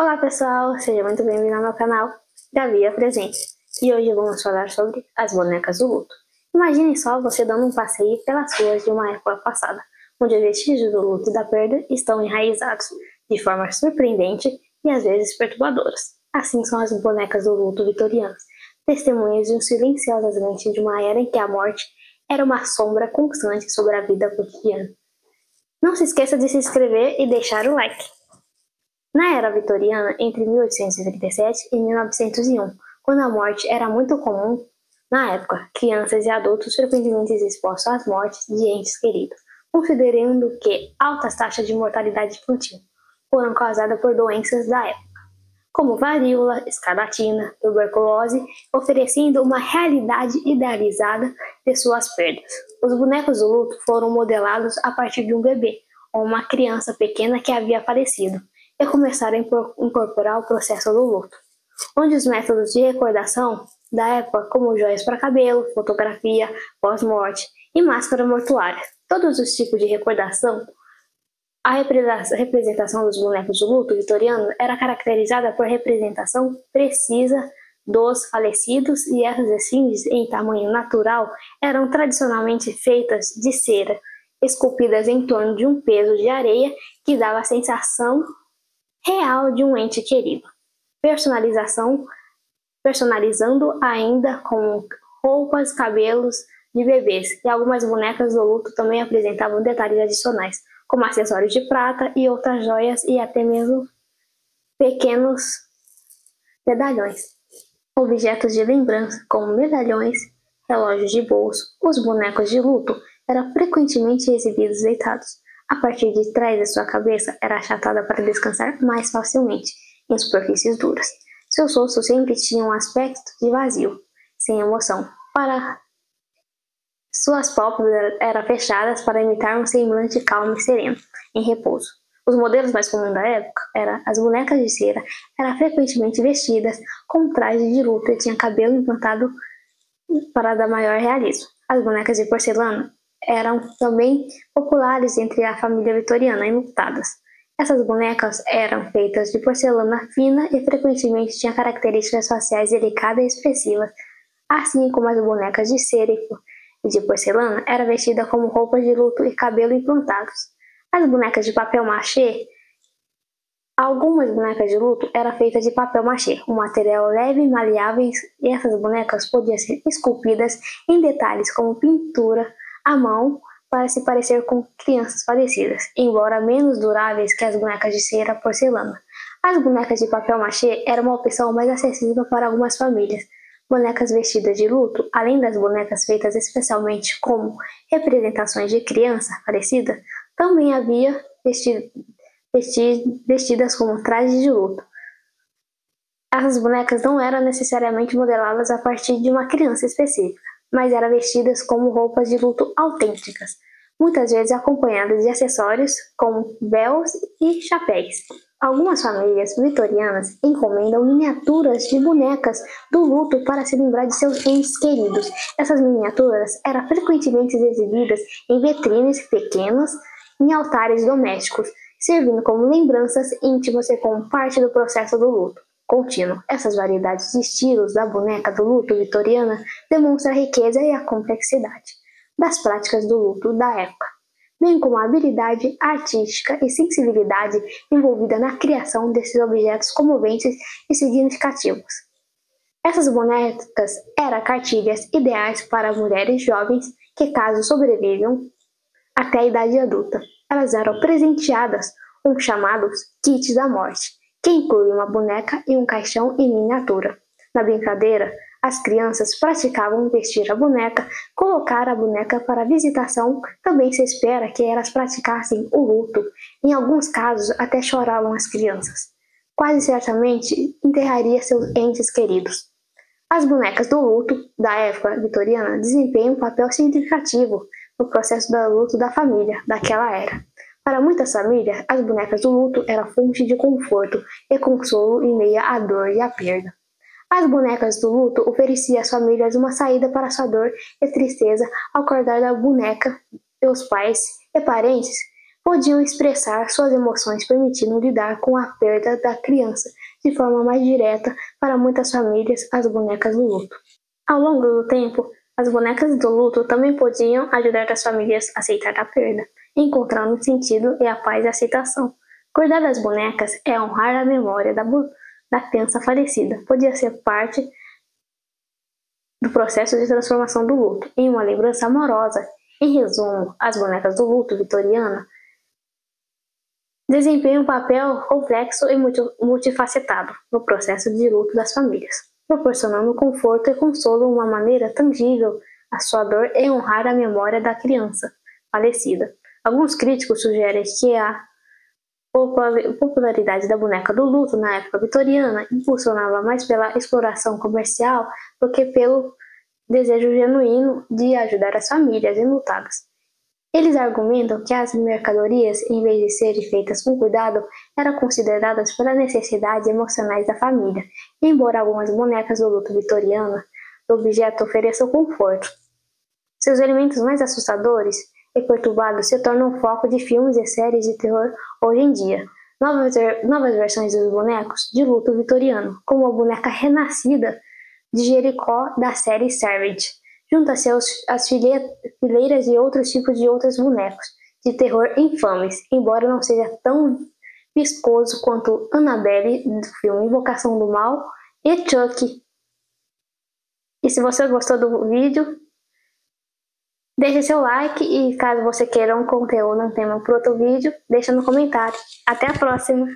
Olá pessoal, seja muito bem-vindo ao meu canal Gabi Apresente. E hoje vamos falar sobre as bonecas do luto. Imagine só você dando um passeio pelas ruas de uma época passada, onde os vestígios do luto e da perda estão enraizados, de forma surpreendente e às vezes perturbadoras. Assim são as bonecas do luto vitorianas, testemunhas de um silenciosamente de uma era em que a morte era uma sombra constante sobre a vida cotidiana. Não se esqueça de se inscrever e deixar o like. Na era vitoriana, entre 1837 e 1901, quando a morte era muito comum, na época, crianças e adultos frequentemente expostos às mortes de entes queridos, considerando que altas taxas de mortalidade infantil foram causadas por doenças da época, como varíola, escarlatina, tuberculose, oferecendo uma realidade idealizada de suas perdas. Os bonecos do luto foram modelados a partir de um bebê ou uma criança pequena que havia falecido, e começaram a incorporar o processo do luto, onde os métodos de recordação da época, como joias para cabelo, fotografia, pós-morte e máscara mortuária, todos os tipos de recordação. A representação dos bonecos do luto vitoriano era caracterizada por representação precisa dos falecidos, e essas esfinges em tamanho natural eram tradicionalmente feitas de cera, esculpidas em torno de um peso de areia que dava a sensação real de um ente querido. Personalizando ainda com roupas, cabelos de bebês, e algumas bonecas do luto também apresentavam detalhes adicionais, como acessórios de prata e outras joias e até mesmo pequenos medalhões. Objetos de lembrança, como medalhões, relógios de bolso. Os bonecos de luto eram frequentemente exibidos deitados. A parte de trás da sua cabeça era achatada para descansar mais facilmente em superfícies duras. Seus rostos sempre tinham um aspecto de vazio, sem emoção. Suas pálpebras eram fechadas para imitar um semblante calmo e sereno, em repouso. Os modelos mais comuns da época eram as bonecas de cera, eram frequentemente vestidas com trajes de luto e tinham cabelo implantado para dar maior realismo. As bonecas de porcelana eram também populares entre a família vitoriana e lutadas. Essas bonecas eram feitas de porcelana fina e frequentemente tinham características faciais delicadas e expressivas, assim como as bonecas de cera e de porcelana eram vestidas como roupas de luto e cabelo implantados. As bonecas de papel machê. Algumas bonecas de luto eram feitas de papel machê, um material leve e maleável, e essas bonecas podiam ser esculpidas em detalhes como pintura à mão para se parecer com crianças falecidas, embora menos duráveis que as bonecas de cera e porcelana. As bonecas de papel machê eram uma opção mais acessível para algumas famílias. Bonecas vestidas de luto, além das bonecas feitas especialmente como representações de criança falecida, também havia vestidas como trajes de luto. Essas bonecas não eram necessariamente modeladas a partir de uma criança específica, mas eram vestidas como roupas de luto autênticas, muitas vezes acompanhadas de acessórios como véus e chapéus. Algumas famílias vitorianas encomendam miniaturas de bonecas do luto para se lembrar de seus entes queridos. Essas miniaturas eram frequentemente exibidas em vitrines pequenas em altares domésticos, servindo como lembranças íntimas e como parte do processo do luto contínuo. Essas variedades de estilos da boneca do luto vitoriana demonstram a riqueza e a complexidade das práticas do luto da época, bem como a habilidade artística e sensibilidade envolvida na criação desses objetos comoventes e significativos. Essas bonecas eram cartilhas ideais para mulheres jovens que, caso sobrevivam até a idade adulta, elas eram presenteadas com chamados kits da morte, que inclui uma boneca e um caixão em miniatura. Na brincadeira, as crianças praticavam vestir a boneca, colocar a boneca para visitação. Também se espera que elas praticassem o luto. Em alguns casos, até choravam as crianças. Quase certamente enterraria seus entes queridos. As bonecas do luto da época vitoriana desempenham um papel significativo no processo do luto da família daquela era. Para muitas famílias, as bonecas do luto eram fonte de conforto e consolo em meio à dor e à perda. As bonecas do luto ofereciam às famílias uma saída para sua dor e tristeza ao acordar da boneca, e os pais e parentes podiam expressar suas emoções, permitindo lidar com a perda da criança de forma mais direta. Para muitas famílias, as bonecas do luto. Ao longo do tempo, as bonecas do luto também podiam ajudar as famílias a aceitar a perda, encontrando o sentido e a paz e a aceitação. Cuidar das bonecas é honrar a memória da criança falecida. Podia ser parte do processo de transformação do luto em uma lembrança amorosa. Em resumo, as bonecas do luto vitoriana desempenham um papel complexo e multifacetado no processo de luto das famílias, proporcionando conforto e consolo uma maneira tangível à sua dor e honrar a memória da criança falecida. Alguns críticos sugerem que a popularidade da boneca do luto na época vitoriana impulsionava mais pela exploração comercial do que pelo desejo genuíno de ajudar as famílias enlutadas. Eles argumentam que as mercadorias, em vez de serem feitas com cuidado, eram consideradas pelas necessidades emocionais da família, embora algumas bonecas do luto vitoriano do objeto ofereçam conforto. Seus elementos mais assustadores e perturbados se tornam foco de filmes e séries de terror hoje em dia. Novas versões dos bonecos de luto vitoriano, como a boneca renascida de Jericó da série Savage, junta-se às fileiras de outros tipos de outros bonecos de terror infames, embora não seja tão viscoso quanto Annabelle do filme Invocação do Mal e Chucky. E se você gostou do vídeo, deixe seu like e caso você queira um conteúdo, um tema para outro vídeo, deixa no comentário. Até a próxima!